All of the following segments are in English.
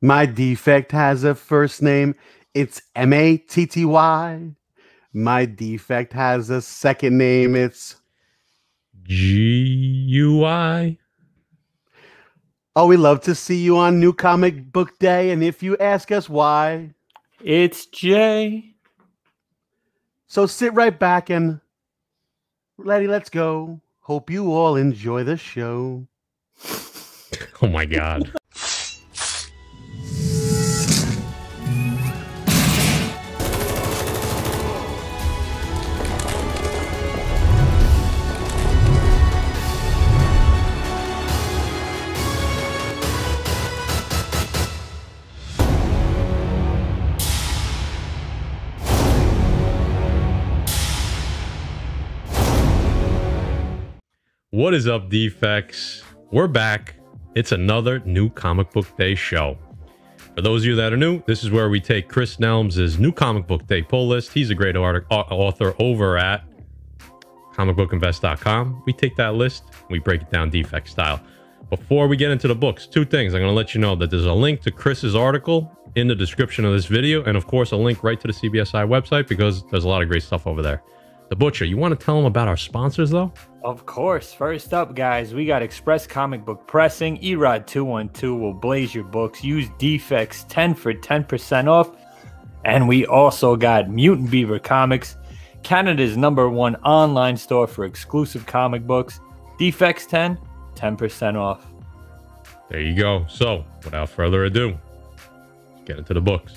My defect has a first name. It's Matty. My defect has a second name. It's GUI. Oh, we love to see you on New Comic Book Day. And if you ask us why, it's Jay. So sit right back and let's go. Hope you all enjoy the show. Oh my God. What is up, defects? We're back. It's another New Comic Book Day show. For those of you that are new, this is where we take Chris Nelms' New Comic Book Day pull list. He's a great author over at comicbookinvest.com. We take that list, we break it down defect style. Before we get into the books, two things. I'm going to let you know that there's a link to Chris's article in the description of this video, and of course a link right to the CBSI website because there's a lot of great stuff over there. The Butcher, you want to tell them about our sponsors, though? Of course. First up, guys, we got Express Comic Book Pressing. Erod 212 will blaze your books. Use Defects 10 for 10% off. And we also got Mutant Beaver Comics, Canada's #1 online store for exclusive comic books. Defects 10, 10% off. There you go. So, without further ado, let's get into the books.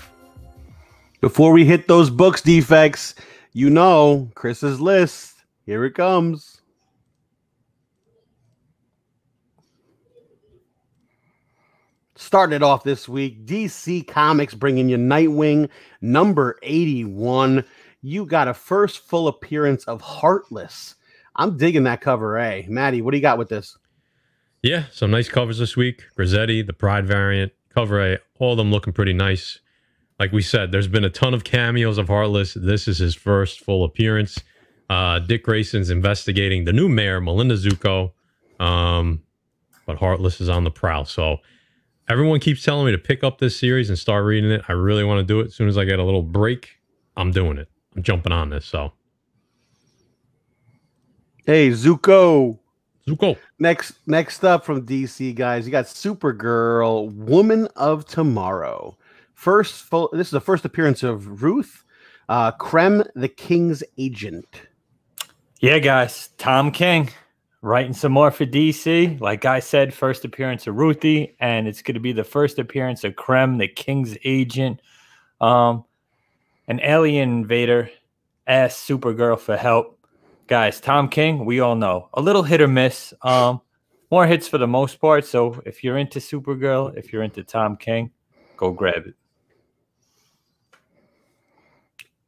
Before we hit those books, defects, you know Chris's list. Here it comes. Starting it off this week, DC Comics bringing you Nightwing #81. You got a first full appearance of Heartless. I'm digging that cover, eh? Maddie, what do you got with this? Yeah, some nice covers this week. Grizzetti, the Pride variant, cover A, all of them looking pretty nice. Like we said, there's been a ton of cameos of Heartless. This is his first full appearance. Dick Grayson's investigating the new mayor, Melinda Zucco. But Heartless is on the prowl. So everyone keeps telling me to pick up this series and start reading it. I really want to do it. As soon as I get a little break, I'm doing it. I'm jumping on this. So, hey, Zucco. Next up from DC, guys, you got Supergirl, Woman of Tomorrow. This is the first appearance of Ruth, Krem, the King's agent. Yeah, guys, Tom King writing some more for DC. Like I said, first appearance of Ruthie, and it's going to be the first appearance of Krem, the King's agent. An alien invader asked Supergirl for help. Guys, Tom King, we all know, a little hit or miss. More hits for the most part. So if you're into Supergirl, if you're into Tom King, go grab it.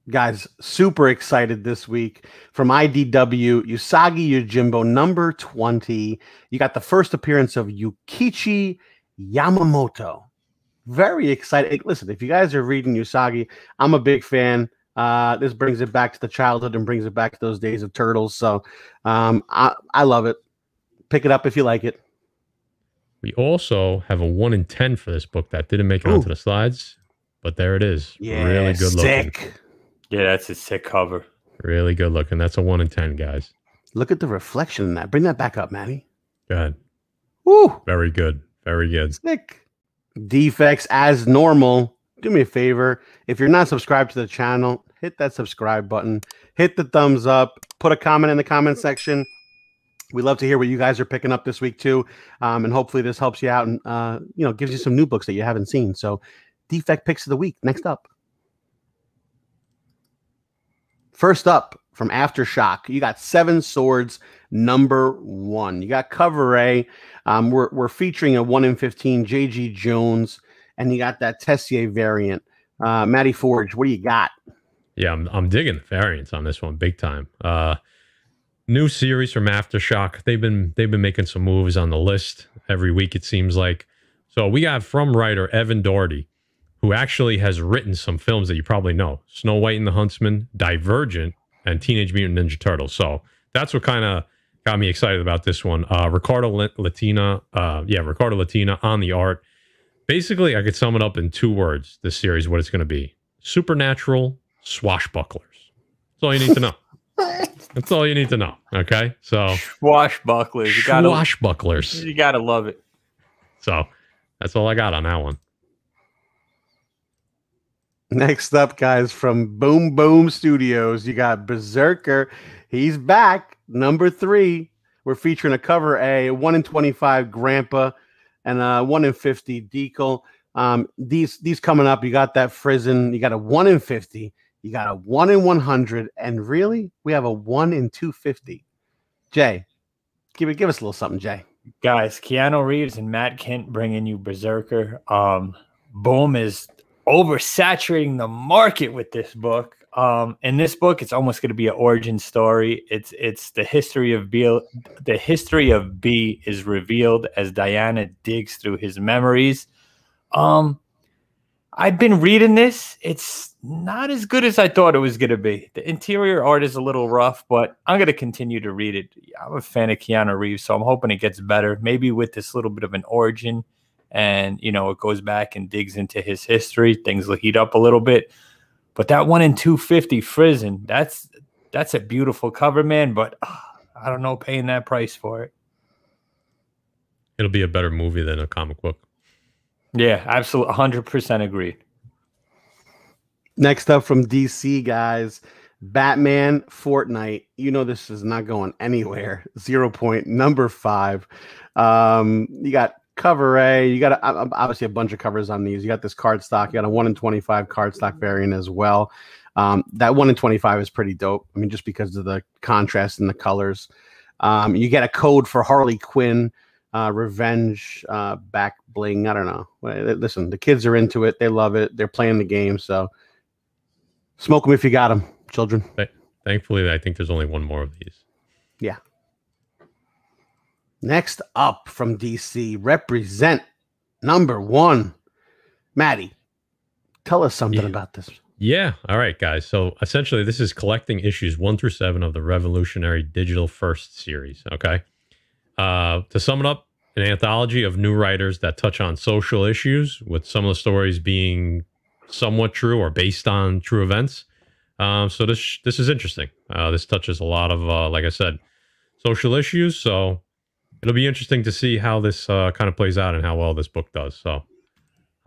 Guys, super excited this week from IDW, Usagi Yojimbo #20. You got the first appearance of Yukichi Yamamoto. Very excited. Listen, if you guys are reading Usagi, I'm a big fan. This brings it back to the childhood and brings it back to those days of Turtles. So I love it. Pick it up if you like it. We also have a 1 in 10 for this book that didn't make it onto the slides, but there it is. Yeah, really good looking. Yeah, that's a sick cover. Really good looking. That's a 1 in 10, guys. Look at the reflection in that. Bring that back up, Manny. Good. Woo! Very good. Very good. Sick. Defects as normal. Do me a favor. If you're not subscribed to the channel, hit that subscribe button. Hit the thumbs up. Put a comment in the comment section. We love to hear what you guys are picking up this week too. And hopefully this helps you out and gives you some new books that you haven't seen. So defect picks of the week. Next up. First up from Aftershock, you got Seven Swords #1. You got cover A. We're featuring a 1 in 15 J.G. Jones, and you got that Tessier variant. Matty Forge, what do you got? Yeah, I'm digging the variants on this one big time. New series from Aftershock. They've been making some moves on the list every week, it seems like. So we got from writer Evan Doherty, who actually has written some films that you probably know. Snow White and the Huntsman, Divergent, and Teenage Mutant Ninja Turtles. So that's what kind of got me excited about this one. Ricardo Latina on the art. Basically, I could sum it up in 2 words. This series, what it's going to be: supernatural swashbucklers. That's all you need to know. That's all you need to know. Okay, so Swashbucklers. swashbucklers. You gotta love it. So that's all I got on that one. Next up, guys, from Boom Boom Studios, you got Berserker. He's back, number 3. We're featuring a cover A, 1 in 25 Grandpa, and a 1 in 50 Decal. These coming up, you got that Frizen, you got a 1 in 50, you got a 1 in 100, and really, we have a 1 in 250. Jay, give us a little something, Jay. Guys, Keanu Reeves and Matt Kent bringing you Berserker. Boom is oversaturating the market with this book. In this book, it's almost going to be an origin story. It's the history of B. The history of B is revealed as Diana digs through his memories. I've been reading this. It's not as good as I thought it was going to be. The interior art is a little rough, but I'm going to continue to read it. I'm a fan of Keanu Reeves, so I'm hoping it gets better. Maybe with this little bit of an origin, and it goes back and digs into his history. Things will heat up a little bit. But that 1 in 250 Frizen, that's a beautiful cover, man. But I don't know paying that price for it. It'll be a better movie than a comic book. Yeah, absolutely. 100% agreed. Next up from DC, guys, Batman Fortnite. This is not going anywhere. 0 point, number 5. You got cover A. You got obviously a bunch of covers on these. You got this card stock. You got a 1 in 25 card stock variant as well. That 1 in 25 is pretty dope. I mean, just because of the contrast in the colors. You get a code for Harley Quinn. Revenge, back bling. I don't know. Listen, the kids are into it. They love it. They're playing the game. So smoke them if you got them, children. Thankfully, I think there's only one more of these. Yeah. Next up from DC, represent number 1. Maddie, tell us something about this. Yeah. All right, guys. So essentially, this is collecting issues 1 through 7 of the Revolutionary Digital First series. Okay. To sum it up, an anthology of new writers that touch on social issues, with some of the stories being somewhat true or based on true events. So this is interesting. This touches a lot of, like I said, social issues. So it'll be interesting to see how this kind of plays out and how well this book does. So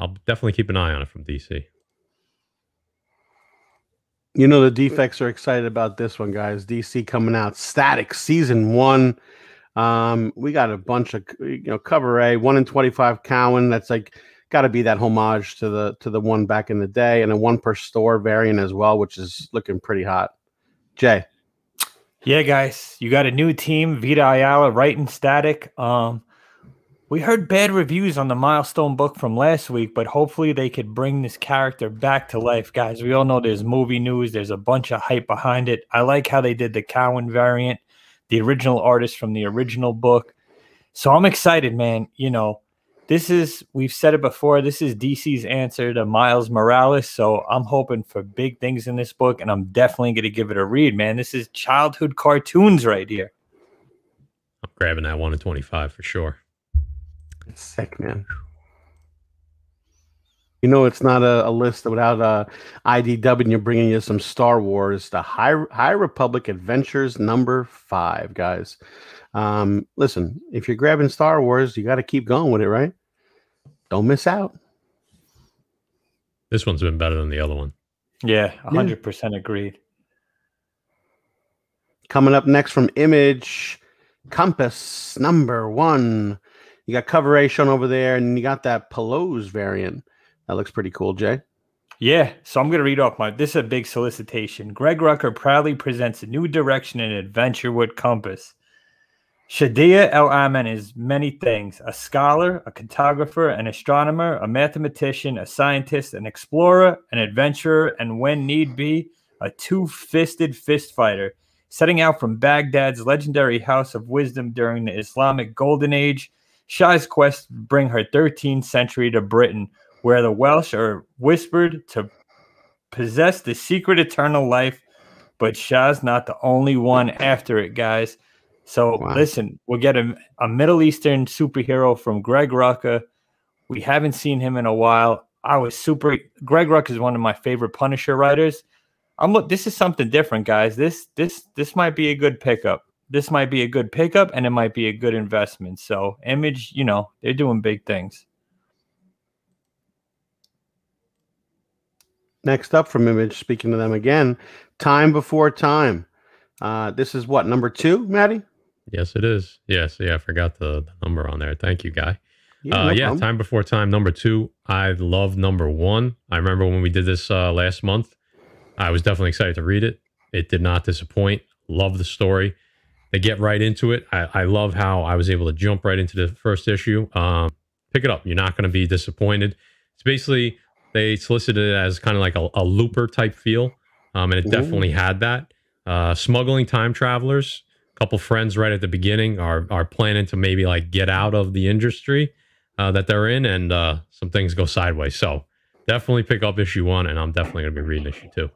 I'll definitely keep an eye on it from DC. The defects are excited about this one, guys. DC coming out. Static Season 1. We got a bunch of cover A, 1 in 25 Cowan. That's like got to be that homage to the one back in the day, and a 1 per store variant as well, which is looking pretty hot. Jay. Yeah, guys, you got a new team, Vita Ayala writing Static. We heard bad reviews on the Milestone book from last week, but hopefully they could bring this character back to life, guys. We all know there's movie news. There's a bunch of hype behind it. I like how they did the Cowan variant, the original artist from the original book. So I'm excited, man. We've said it before, this is DC's answer to Miles Morales. So I'm hoping for big things in this book, and I'm definitely going to give it a read, man. This is childhood cartoons right here. I'm grabbing that 1 in 25 for sure. Sick, man. It's not a list without IDW, and you're bringing you some Star Wars, the High Republic Adventures number 5, guys. Listen, if you're grabbing Star Wars, you got to keep going with it, right? Don't miss out. This one's been better than the other one. Yeah, 100% agreed. Coming up next from Image, Compass number 1. You got cover A shown over there, and you got that Pelouse variant. That looks pretty cool, Jay. Yeah, so I'm going to read off this is a big solicitation. Greg Rucka proudly presents a new direction in adventure with Compass. Shadia El-Amin is many things: a scholar, a cartographer, an astronomer, a mathematician, a scientist, an explorer, an adventurer, and when need be, a two-fisted fist fighter, setting out from Baghdad's legendary House of Wisdom during the Islamic Golden Age. Shah's quest to bring her 13th century to Britain, where the Welsh are whispered to possess the secret eternal life, but Shah's not the only one after it, guys. So Listen, we'll get a Middle Eastern superhero from Greg Rucka. We haven't seen him in a while. Greg Ruck is one of my favorite Punisher writers. This is something different, guys. This might be a good pickup. This might be a good pickup, and it might be a good investment. So Image, they're doing big things. Next up from Image, speaking to them again, Time Before Time. This is what, number 2, Maddie? Yes, it is. Yes, yeah, I forgot the number on there. Thank you, Guy. No Time Before Time, number 2. I love number 1. I remember when we did this last month, I was definitely excited to read it. It did not disappoint. Love the story. They get right into it. I love how I was able to jump right into the first issue. Pick it up. You're not going to be disappointed. It's basically, they solicited it as kind of like a Looper type feel. And it definitely had that. Smuggling time travelers. A couple friends right at the beginning are planning to maybe like get out of the industry that they're in, and some things go sideways. So definitely pick up issue 1, and I'm definitely going to be reading issue 2.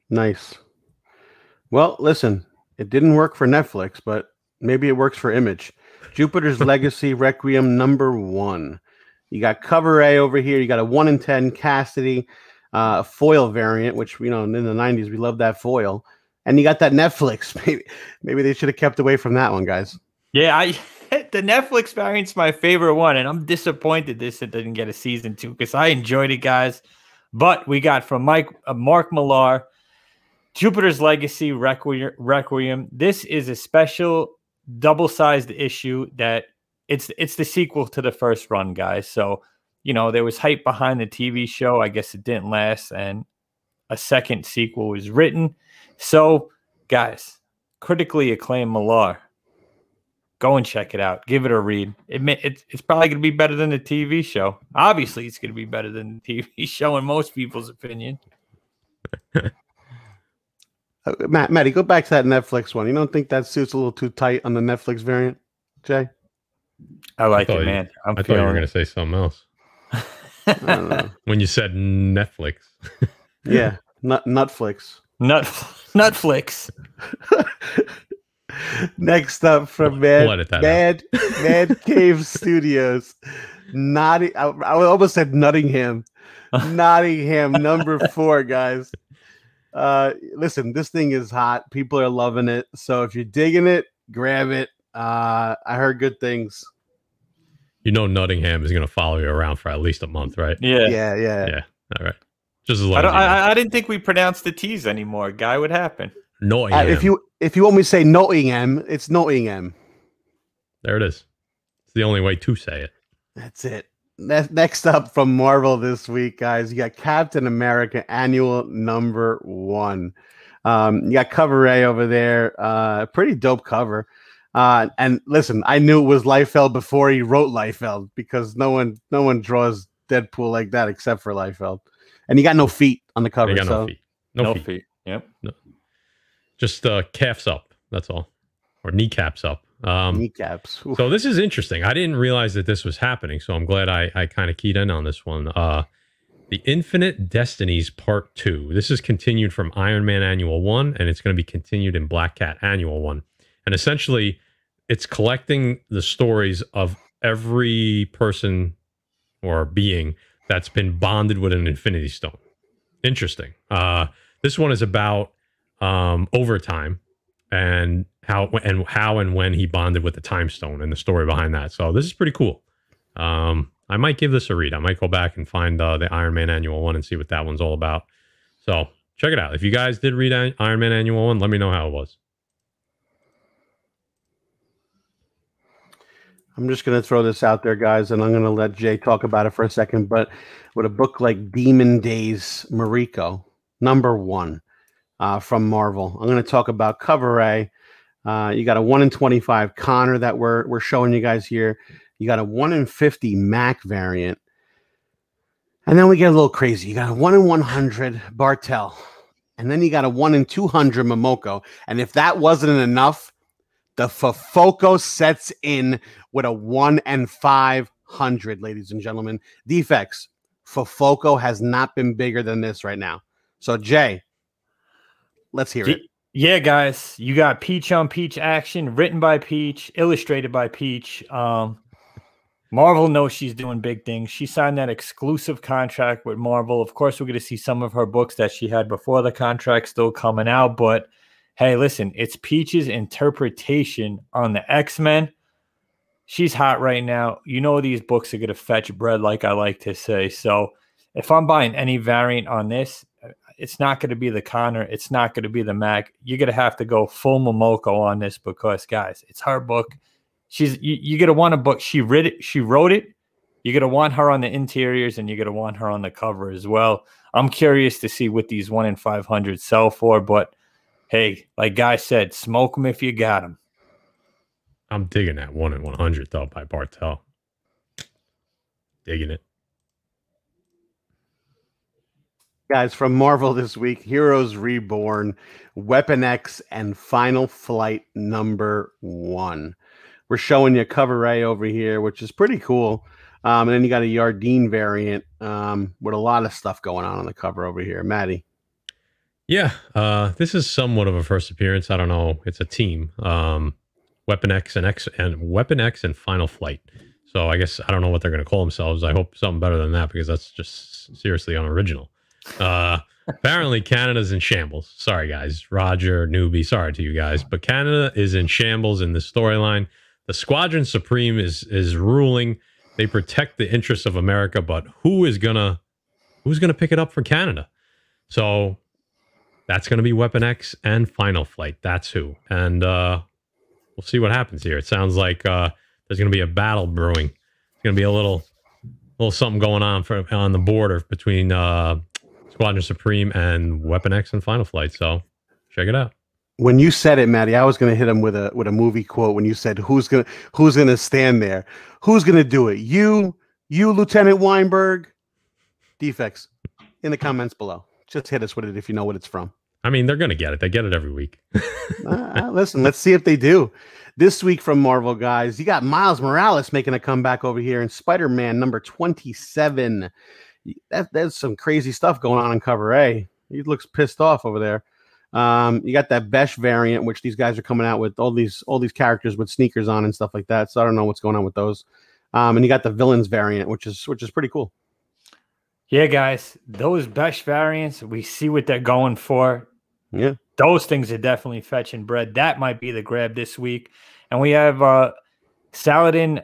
Nice. Well, listen, it didn't work for Netflix, but maybe it works for Image. Jupiter's Legacy Requiem number 1. You got cover A over here. You got a 1 in 10 Cassidy foil variant, which, in the 90s, we loved that foil. And you got that Netflix. Maybe they should have kept away from that one, guys. Yeah, the Netflix variant's my favorite one, and I'm disappointed it didn't get a season 2 because I enjoyed it, guys. But we got from Mark Millar, Jupiter's Legacy Requiem. This is a special double-sized issue that it's the sequel to the first run, guys. So, there was hype behind the TV show. I guess it didn't last, and a second sequel was written. So, guys, critically acclaimed Millar. Go and check it out. Give it a read. It's probably going to be better than the TV show. Obviously, it's going to be better than the TV show in most people's opinion. Matty, go back to that Netflix one. You don't think that suit's a little too tight on the Netflix variant, Jay? I like it, man. I thought you were going to say something else. I don't know. When you said Netflix. Yeah, Nutflix. Nutflix. Next up from Mad Cave Studios. I almost said Nottingham. Nottingham, number 4, guys. Listen, this thing is hot. People are loving it. So if you're digging it, grab it. I heard good things. Nottingham is going to follow you around for at least a month, right? Yeah. All right. Just as long I didn't think we pronounced the T's anymore. Guy, what happened? Nottingham. If you want me to say Nottingham, it's Nottingham. There it is. It's the only way to say it. That's it. Next up from Marvel this week, guys, you got Captain America Annual number 1. You got cover A over there. Pretty dope cover. And listen, I knew it was Liefeld before he wrote Liefeld, because no one draws Deadpool like that except for Liefeld. And he got no feet on the cover. He got no feet. No feet. Yep. No. Just calves up. That's all. Or kneecaps up. Kneecaps. Oof. So this is interesting. I didn't realize that this was happening, so I'm glad I kind of keyed in on this one. The Infinite Destinies Part 2. This is continued from Iron Man Annual 1, and it's going to be continued in Black Cat Annual 1. And essentially, it's collecting the stories of every person or being that's been bonded with an Infinity Stone. Interesting. This one is about Overtime and how and when he bonded with the Time Stone and the story behind that. So this is pretty cool. I might give this a read. I might go back and find the Iron Man Annual 1 and see what that one's all about. So check it out. If you guys did read Iron Man Annual 1, let me know how it was. I'm just going to throw this out there, guys, and I'm going to let Jay talk about it for a second. But with a book like Demon Days Mariko, number 1 from Marvel, I'm going to talk about cover A. You got a 1 in 25 Connor that we're showing you guys here. You got a 1 in 50 Mac variant. And then we get a little crazy. You got a 1 in 100 Bartel. And then you got a 1 in 200 Momoko. And if that wasn't enough, the Fofoko sets in with a 1 in 500, ladies and gentlemen. Defects. Fofoko has not been bigger than this right now. So, Jay, let's hear it. Yeah, guys, you got Peach on Peach action, written by Peach, illustrated by Peach. Marvel knows she's doing big things. She signed that exclusive contract with Marvel. Of course, we're going to see some of her books that she had before the contract still coming out. But hey, listen, it's Peach's interpretation on the X-Men. She's hot right now. You know these books are going to fetch bread, like I like to say. So if I'm buying any variant on this, it's not going to be the Connor. It's not going to be the Mac. You're going to have to go full Momoko on this because, guys, it's her book. You're going to want a book. She wrote it. You're going to want her on the interiors, and you're going to want her on the cover as well. I'm curious to see what these 1 in 500 sell for, but hey, like Guy said, smoke them if you got them. I'm digging that 1 in 100 though by Bartel. Digging it. Guys, from Marvel this week, Heroes Reborn, Weapon X, and Final Flight #1. We're showing you cover A over here, which is pretty cool. And then you got a Yardine variant with a lot of stuff going on the cover over here. Maddie. Yeah, this is somewhat of a first appearance. I don't know. It's a team. Weapon X and Weapon X and Final Flight. So I guess I don't know what they're going to call themselves. I hope something better than that because that's just seriously unoriginal. Apparently Canada's in shambles. Sorry guys, Roger, newbie, sorry to you guys, but Canada is in shambles in this storyline. The Squadron Supreme is ruling. They protect the interests of America, but who's gonna pick it up for Canada? So that's gonna be Weapon X and Final Flight. That's who. And we'll see what happens here. It sounds like there's gonna be a battle brewing. It's gonna be a little something going on on the border between Squadron Supreme and Weapon X and Final Flight. So check it out. When you said it, Maddie, I was going to hit him with a movie quote. When you said who's gonna stand there, who's gonna do it? You, Lieutenant Weinberg. Defects in the comments below. Just hit us with it if you know what it's from. I mean, they're gonna get it. They get it every week. Listen, let's see if they do. This week from Marvel, guys, you got Miles Morales making a comeback over here in Spider-Man #27. There's some crazy stuff going on in cover A. He looks pissed off over there. You got that Besh variant, which these guys are coming out with all these characters with sneakers on and stuff like that. So I don't know what's going on with those. And you got the villains variant, which is pretty cool. Yeah, guys, those Besh variants, we see what they're going for. Yeah, those things are definitely fetching bread. That might be the grab this week. And we have Saladin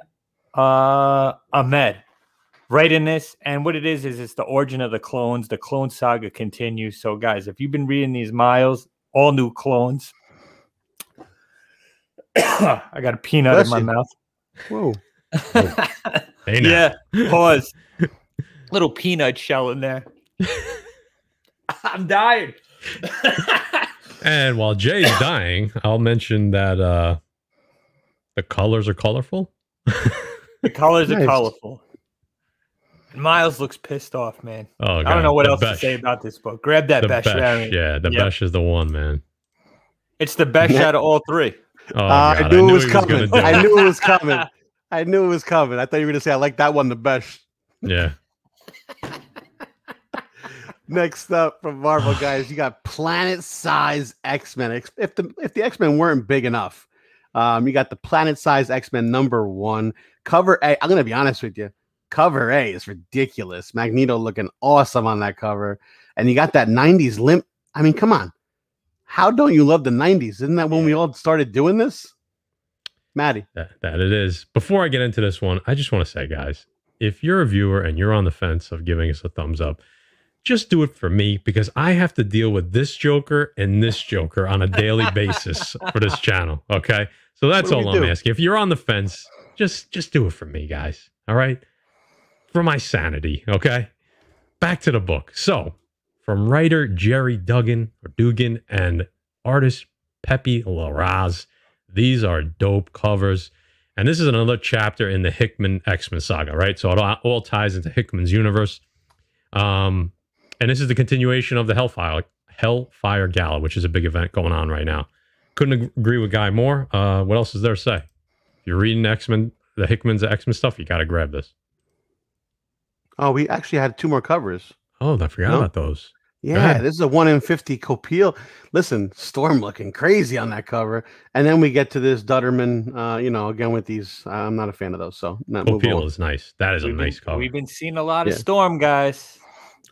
Ahmed right in this. And what it is it's the origin of the clones. The clone saga continues. So, guys, if you've been reading these Miles, all new clones. I got a peanut in my mouth. Whoa. Hey, yeah, pause. Little peanut shell in there. I'm dying. And while Jay's dying, I'll mention that the colors are colorful. The colors are colorful. Miles looks pissed off, man. Oh, God. I don't know what else to say about this book. Grab that Besh variant. Yeah, the Besh is the one, man. It's the Besh out of all three. Oh, I knew it was coming. I knew it was coming. I knew it was coming. I thought you were going to say, I like that one the best. Yeah. Next up from Marvel, guys, you got planet-size X-Men. If the X-Men weren't big enough, you got the planet-size X-Men #1. Cover A, I'm going to be honest with you. Cover A is ridiculous. Magneto looking awesome on that cover. And you got that 90s limp. I mean, come on. How don't you love the 90s? Isn't that when we all started doing this? Maddie. That it is. Before I get into this one, I just want to say, guys, if you're a viewer and you're on the fence of giving us a thumbs up, just do it for me because I have to deal with this Joker and this Joker on a daily basis for this channel. Okay. So that's all I'm asking. If you're on the fence, just do it for me, guys. All right. For my sanity. Okay. Back to the book. So from writer Jerry Dugan and artist Pepe Larraz, these are dope covers. And this is another chapter in the Hickman X-Men saga, right? So it all ties into Hickman's universe. And this is the continuation of the Hellfire Gala, which is a big event going on right now. Couldn't agree with Guy more. What else is there to say? If you're reading X-Men, the Hickman's X-Men stuff, you got to grab this. Oh, we actually had 2 more covers. Oh, I forgot about those. Yeah, this is a 1 in 50 Copiel. Listen, Storm looking crazy on that cover. And then we get to this Dutterman, again with these. I'm not a fan of those. So Copiel is nice. That is a nice cover. We've been seeing a lot of Storm, guys.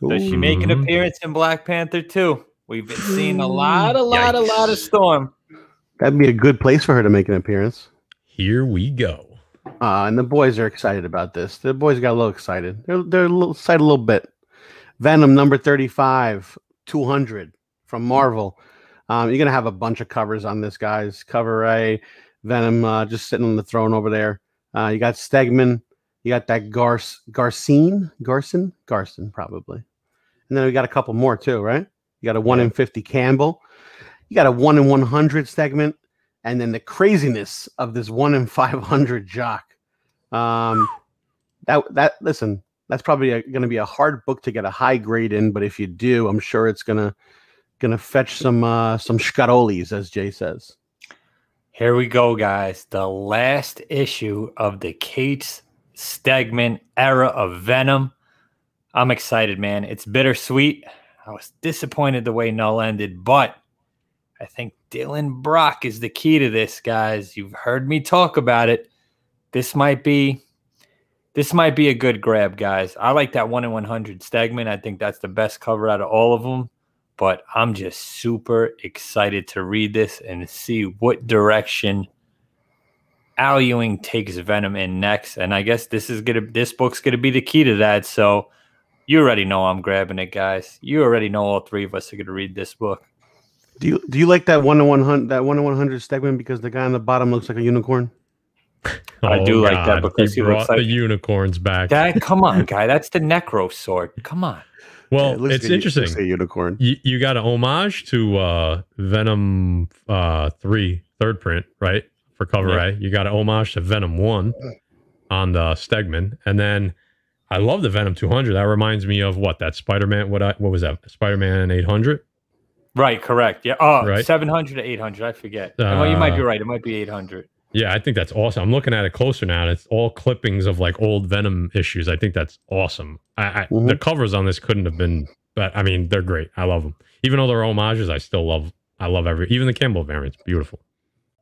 Does she make an appearance in Black Panther 2? We've been seeing a lot of Storm. That'd be a good place for her to make an appearance. Here we go. And the boys are excited about this. The boys got a little excited. They're a little excited a little bit. Venom number 35, 200 from Marvel. You're going to have a bunch of covers on this, guys. Cover A, Venom just sitting on the throne over there. You got Stegman. You got that Garcin, probably. And then we got a couple more too, right? You got a 1 in 50 Campbell. You got a 1 in 100 Stegman. And then the craziness of this 1 in 500 Jock. Listen, that's probably going to be a hard book to get a high grade in, but if you do, I'm sure it's gonna fetch some scarolis, as Jay says. Here we go, guys. The last issue of the Cates Stegman era of Venom. I'm excited, man. It's bittersweet. I was disappointed the way Null ended, but I think Dylan Brock is the key to this, guys. You've heard me talk about it. This might be a good grab, guys. I like that 1 in 100 Stegman. I think that's the best cover out of all of them. But I'm just super excited to read this and see what direction Al Ewing takes Venom in next. And I guess this book's gonna be the key to that. So you already know I'm grabbing it, guys. You already know all three of us are gonna read this book. Do you like that 1 in 100 Stegman because the guy on the bottom looks like a unicorn? I do like that because he brought the unicorns back. Come on, guy. That's the Necro sword. Come on. Well, it's interesting. A unicorn. You got an homage to Venom 3 third print, right? For cover A. You got an homage to Venom 1 on the Stegman. And then I love the Venom 200. That reminds me of that Spider-Man. What was that? Spider-Man 800? Right, correct. Yeah. Oh, right? 700 to 800. I forget. Well, you might be right. It might be 800. Yeah, I think that's awesome. I'm looking at it closer now, and it's all clippings of like old Venom issues. I think that's awesome. The covers on this couldn't have been, but I mean, they're great. I love them. Even though they're homages, I love even the Campbell variant's beautiful.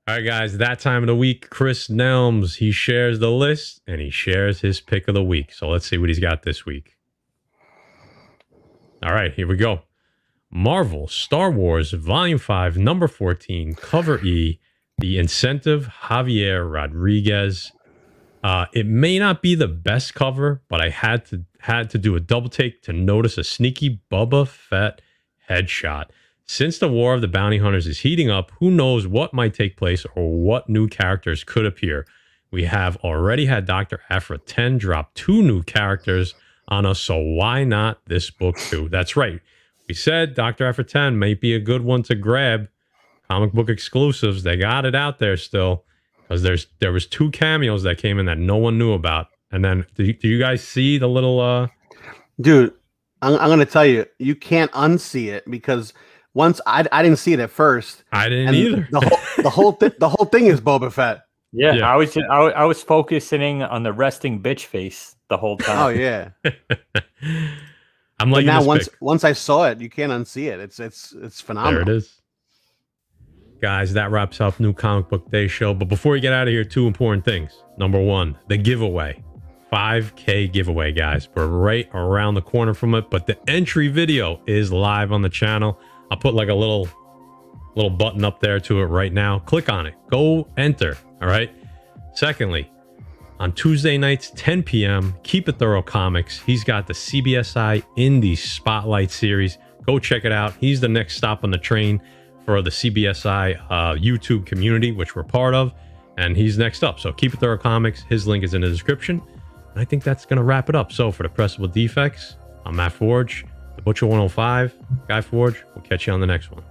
All right, guys, that time of the week, Chris Nelms, he shares the list and he shares his pick of the week. So let's see what he's got this week. All right, here we go. Marvel Star Wars Volume 5, Number 14, Cover E, The Incentive, Javier Rodriguez. It may not be the best cover, but I had to do a double take to notice a sneaky Boba Fett headshot. Since the War of the Bounty Hunters is heating up, who knows what might take place or what new characters could appear. We have already had Dr. Aphra 10 drop 2 new characters on us, so why not this book too? That's right. We said Dr. Aphra 10 might be a good one to grab. Comic book exclusives, they got it out there still, because there was 2 cameos that came in that no one knew about. And then do you guys see the little dude, I'm gonna tell you, you can't unsee it, because once I didn't see it at first. I didn't either. The whole thing is Boba Fett. Yeah. I was focusing on the resting bitch face the whole time. Oh yeah. I'm like, now once I saw it, you can't unsee it. It's phenomenal. There it is. Guys, that wraps up New Comic Book Day show. But before we get out of here, 2 important things. Number 1, the giveaway. 5K giveaway, guys. We're right around the corner from it, but the entry video is live on the channel. I'll put like a little button up there to it right now. Click on it. Go enter. All right. Secondly, on Tuesday nights, 10 p.m., Keep It Thorough Comics. He's got the CBSI Indie Spotlight series. Go check it out. He's the next stop on the train for the CBSI YouTube community, which we're part of. And he's next up. So Keep It Thorough Comics. His link is in the description. And I think that's going to wrap it up. So for the Pressable Defects, I'm Matt Forge, the Butcher 105, Guy Forge. We'll catch you on the next one.